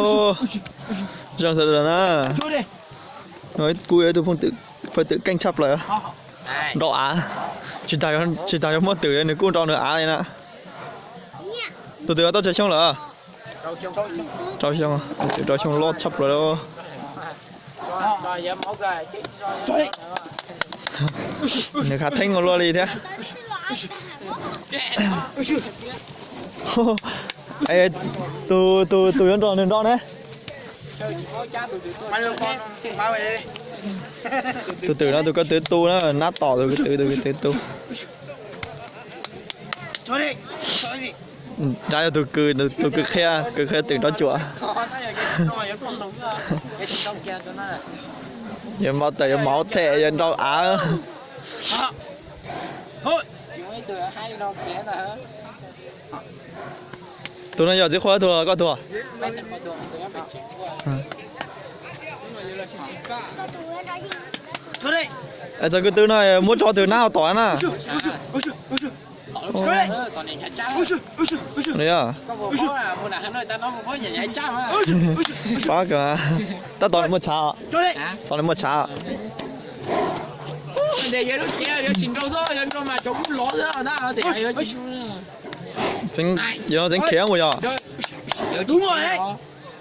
Ô, chẳng sợ rồi nè. Nói cùi ấy tôi không phải tự canh chắp lại. Đỏ á. Chỉ tài cho mất tử đây, nếu cũng cho nữa á này nè. Từ từ tao chạy xong rồi. Trao xong à? Trao xong lót chắp rồi đó. Nếu khá thanh còn lo đi thế. Ê, tôi vẫn tròn lên đó đấy. Từ nó tôi có từ tu nó nát tỏ rồi từ tu. Ra cho tôi cứ khe từ đó chùa. Giờ máu tẩy máu thẻ giờ đâu á. Tụi nó giờ chỉ khóa thua có thua. Ê giờ cái từ này muốn cho từ nào tỏi nè. Đấy à? Quá kìa. Ta toàn một cháo. Toàn một cháo. Dính khéo rồi nhở? Đúng rồi đấy.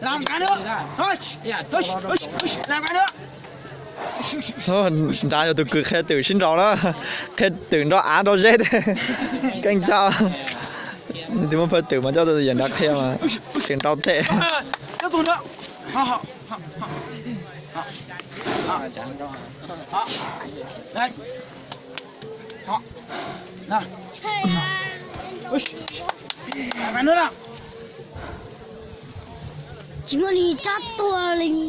Làm cái nữa. Thôi. Làm cái nữa. Thôi, ra cho tôi cứ khe từ xin rõ đó. Khe từ đó á đó rét. Canh chao. Thì muốn phải từ mà cho tôi dần đã khe mà. Xin rõ tệ. Tiếp tục nữa. Đây. Nào. Làm cái nữa nào. Chỉ có đi chát tua lên.